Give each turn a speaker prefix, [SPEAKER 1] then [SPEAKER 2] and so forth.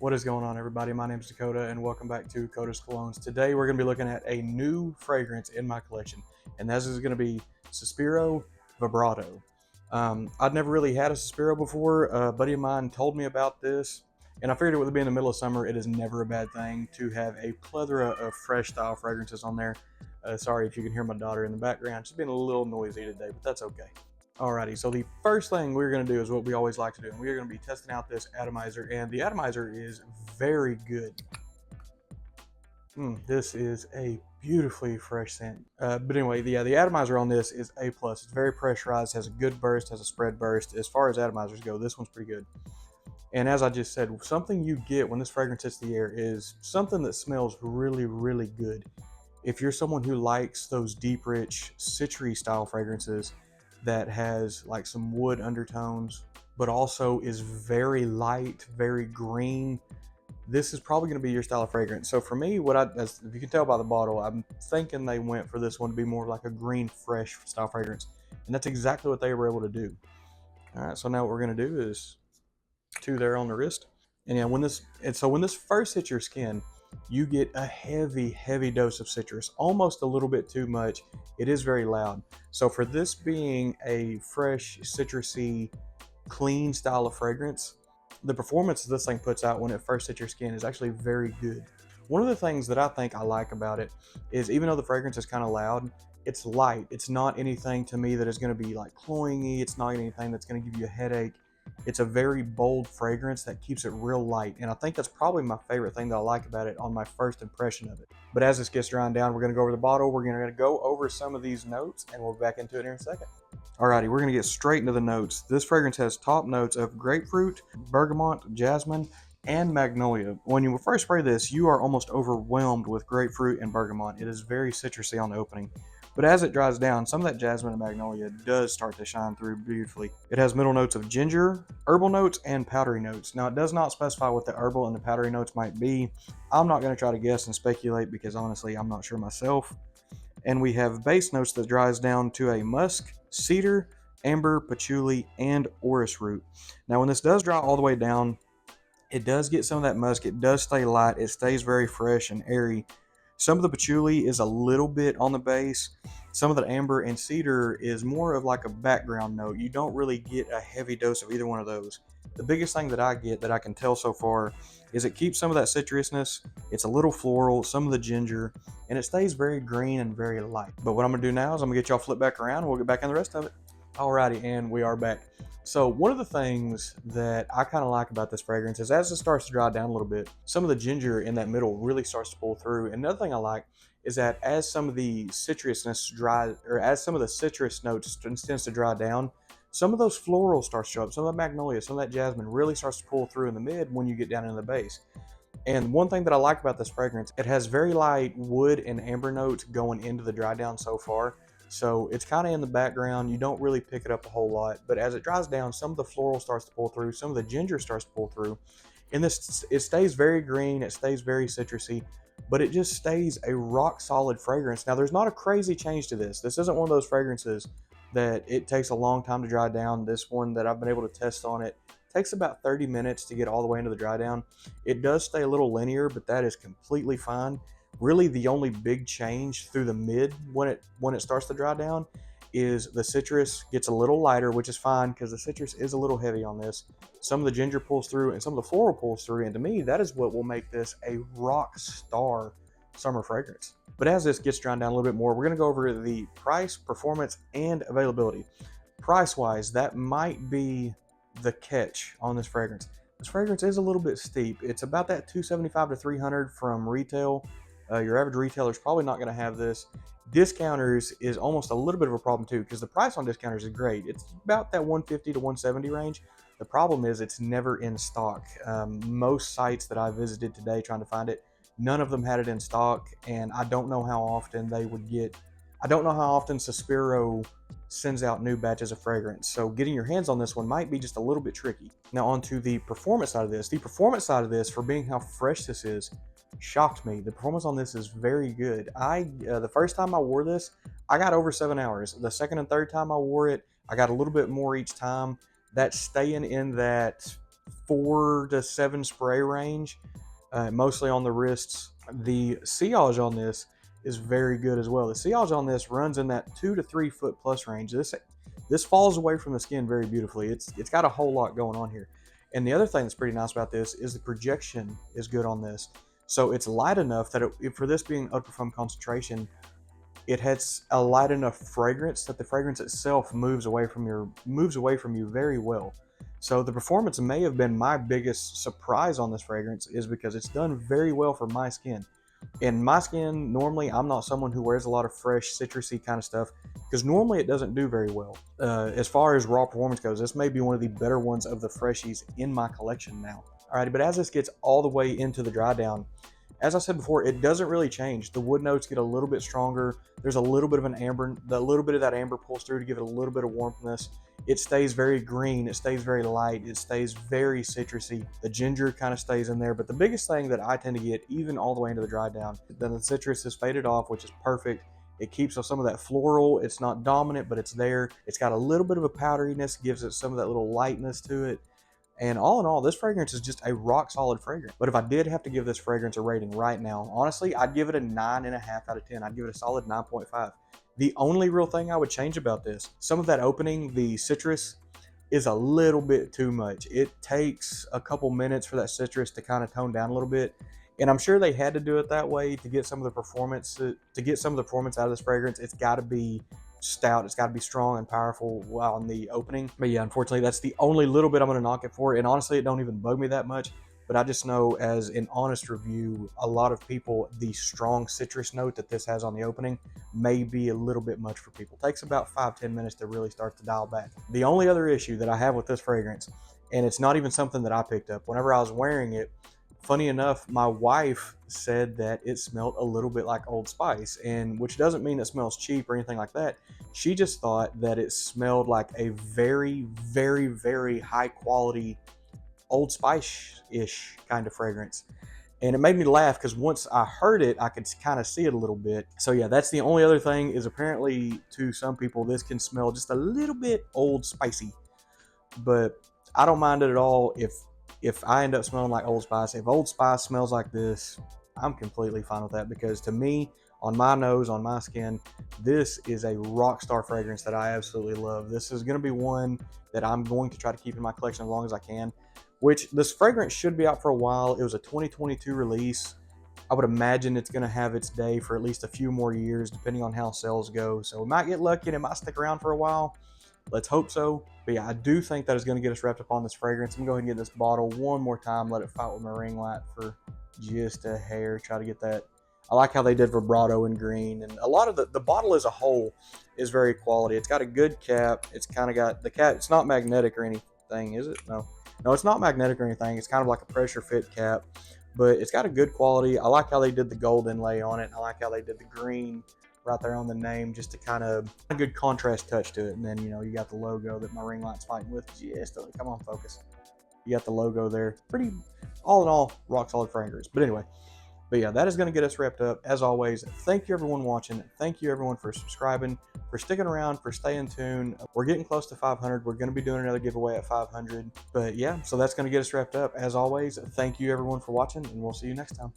[SPEAKER 1] What is going on, everybody? My name is Dakota, and welcome back to Colognes. Today, we're going to be looking at a new fragrance in my collection, and this is going to be Sospiro Vibrato. I'd never really had a Sospiro before. A buddy of mine told me about this, and I figured it would be in the middle of summer. It is never a bad thing to have a plethora of fresh style fragrances on there. Sorry if you can hear my daughter in the background. She's being a little noisy today, but that's okay. Alrighty, so the first thing we're going to do is what we always like to do, and we are going to be testing out this atomizer, and the atomizer is very good. This is a beautifully fresh scent. But anyway, the atomizer on this is A+. It's very pressurized, has a good burst, has a spread burst. As far as atomizers go, this one's pretty good. And as I just said, something you get when this fragrance hits the air is something that smells really, really good. If you're someone who likes those deep, rich, citry style fragrances, that has like some wood undertones, but also is very light, very green, this is probably going to be your style of fragrance. So for me, as if you can tell by the bottle, I'm thinking they went for this one to be more like a green, fresh style fragrance. And that's exactly what they were able to do. All right, so now what we're going to do is two there on the wrist. And yeah, when this first hits your skin, you get a heavy, heavy dose of citrus, almost a little bit too much. It is very loud. So for this being a fresh, citrusy, clean style of fragrance, the performance this thing puts out when it first hits your skin is actually very good. One of the things that I think I like about it is, even though the fragrance is kind of loud, it's light. It's not anything to me that is going to be like cloying-y. It's not anything that's going to give you a headache. It's a very bold fragrance that keeps it real light, and I think that's probably my favorite thing that I like about it on my first impression of it. But as this gets drying down, we're going to go over the bottle, we're going to go over some of these notes, and we'll be back into it in a second. Alrighty, we're going to get straight into the notes. This fragrance has top notes of grapefruit, bergamot, jasmine, and magnolia. When you first spray this, you are almost overwhelmed with grapefruit and bergamot. It is very citrusy on the opening. But as it dries down, some of that jasmine and magnolia does start to shine through beautifully. It has middle notes of ginger, herbal notes, and powdery notes. Now, it does not specify what the herbal and the powdery notes might be. I'm not going to try to guess and speculate because honestly, I'm not sure myself. And we have base notes that dries down to a musk, cedar, amber, patchouli, and orris root. Now, when this does dry all the way down, it does get some of that musk. It does stay light. It stays very fresh and airy. Some of the patchouli is a little bit on the base. Some of the amber and cedar is more of like a background note. You don't really get a heavy dose of either one of those. The biggest thing that I get that I can tell so far is it keeps some of that citrusness. It's a little floral, some of the ginger, and it stays very green and very light. But what I'm going to do now is I'm going to get y'all flip back around and we'll get back in the rest of it. Alrighty, and we are back. So one of the things that I kind of like about this fragrance is as it starts to dry down a little bit, some of the ginger in that middle really starts to pull through. And another thing I like is that as some of the citrusness dries, or as some of the citrus notes tends to dry down, some of those florals start to show up. Some of the magnolia, some of that jasmine really starts to pull through in the mid when you get down into the base. And one thing that I like about this fragrance, it has very light wood and amber notes going into the dry down so far. So it's kind of in the background. You don't really pick it up a whole lot, but as it dries down, some of the floral starts to pull through, some of the ginger starts to pull through. And it stays very green, it stays very citrusy, but it just stays a rock solid fragrance. Now, there's not a crazy change to this. This isn't one of those fragrances that it takes a long time to dry down. This one that I've been able to test on it takes about 30 minutes to get all the way into the dry down. It does stay a little linear, but that is completely fine. Really, the only big change through the mid when it starts to dry down is the citrus gets a little lighter, which is fine because the citrus is a little heavy on this. Some of the ginger pulls through and some of the floral pulls through, and to me, that is what will make this a rock star summer fragrance. But as this gets drawn down a little bit more, we're going to go over the price, performance, and availability. Price-wise, that might be the catch on this fragrance. This fragrance is a little bit steep. It's about that $275 to $300 from retail. Your average retailer is probably not going to have this. Discounters is almost a little bit of a problem too, because the price on discounters is great. It's about that $150 to $170 range. The problem is it's never in stock. Most sites that I visited today trying to find it, none of them had it in stock, and I don't know how often Sospiro sends out new batches of fragrance. So getting your hands on this one might be just a little bit tricky. Now onto the performance side of this. The performance side of this, for being how fresh this is, shocked me. The performance on this is very good. The first time I wore this, I got over 7 hours. The second and third time I wore it, I got a little bit more each time. That's staying in that 4 to 7 spray range, mostly on the wrists. The sillage on this is very good as well. The sillage on this runs in that 2 to 3 foot plus range. This falls away from the skin very beautifully. It's got a whole lot going on here. And the other thing that's pretty nice about this is the projection is good on this. So it's light enough that for this being eau de parfum concentration, it has a light enough fragrance that the fragrance itself moves away from you very well. So the performance may have been my biggest surprise on this fragrance, is because it's done very well for my skin. In my skin, normally I'm not someone who wears a lot of fresh citrusy kind of stuff, because normally it doesn't do very well. As far as raw performance goes, this may be one of the better ones of the freshies in my collection now. Alrighty, but as this gets all the way into the dry down, as I said before, it doesn't really change. The wood notes get a little bit stronger. There's a little bit of an amber, a little bit of that amber pulls through to give it a little bit of warmthness. It stays very green. It stays very light. It stays very citrusy. The ginger kind of stays in there. But the biggest thing that I tend to get, even all the way into the dry down, then the citrus has faded off, which is perfect. It keeps some of that floral. It's not dominant, but it's there. It's got a little bit of a powderiness, gives it some of that little lightness to it. And all in all, this fragrance is just a rock solid fragrance. But if I did have to give this fragrance a rating right now, honestly, I'd give it a 9.5 out of 10. I'd give it a solid 9.5. The only real thing I would change about this, some of that opening, the citrus, is a little bit too much. It takes a couple minutes for that citrus to kind of tone down a little bit. And I'm sure they had to do it that way to get some of the performance, out of this fragrance. It's got to be stout. It's got to be strong and powerful while in the opening. But yeah, unfortunately, that's the only little bit I'm going to knock it for. And honestly, it don't even bug me that much. But I just know, as an honest review, a lot of people, the strong citrus note that this has on the opening may be a little bit much for people. It takes about 5-10 minutes to really start to dial back. The only other issue that I have with this fragrance, and it's not even something that I picked up, whenever I was wearing it, funny enough, my wife said that it smelled a little bit like Old Spice, and which doesn't mean it smells cheap or anything like that. She just thought that it smelled like a very, very, very high quality Old Spice-ish kind of fragrance. And it made me laugh, because once I heard it, I could kind of see it a little bit. So yeah, that's the only other thing, is apparently to some people this can smell just a little bit Old Spicy. But I don't mind it at all if I end up smelling like Old Spice. If Old Spice smells like this, I'm completely fine with that, because to me, on my nose, on my skin, this is a rock star fragrance that I absolutely love. This is going to be one that I'm going to try to keep in my collection as long as I can, which this fragrance should be out for a while. It was a 2022 release. I would imagine it's going to have its day for at least a few more years, depending on how sales go. So we might get lucky and it might stick around for a while. Let's hope so. But yeah, I do think that is going to get us wrapped up on this fragrance. I'm going to go ahead and get this bottle one more time, let it fight with my ring light for just a hair, try to get that. I like how they did vibrato in green, and a lot of the bottle as a whole is very quality. It's got a good cap. It's kind of got the cap. It's not magnetic or anything, is it? No, it's not magnetic or anything. It's kind of like a pressure fit cap, but it's got a good quality. I like how they did the gold inlay on it. I like how they did the green right there on the name, just to kind of a good contrast touch to it. And then, you got the logo that my ring light's fighting with. Just come on, focus. You got the logo there. Pretty, all in all, rock solid fragrance. But anyway, yeah, that is going to get us wrapped up. As always, thank you everyone watching. Thank you everyone for subscribing, for sticking around, for staying tuned. We're getting close to 500. We're going to be doing another giveaway at 500. But yeah, so that's going to get us wrapped up. As always, thank you everyone for watching, and we'll see you next time.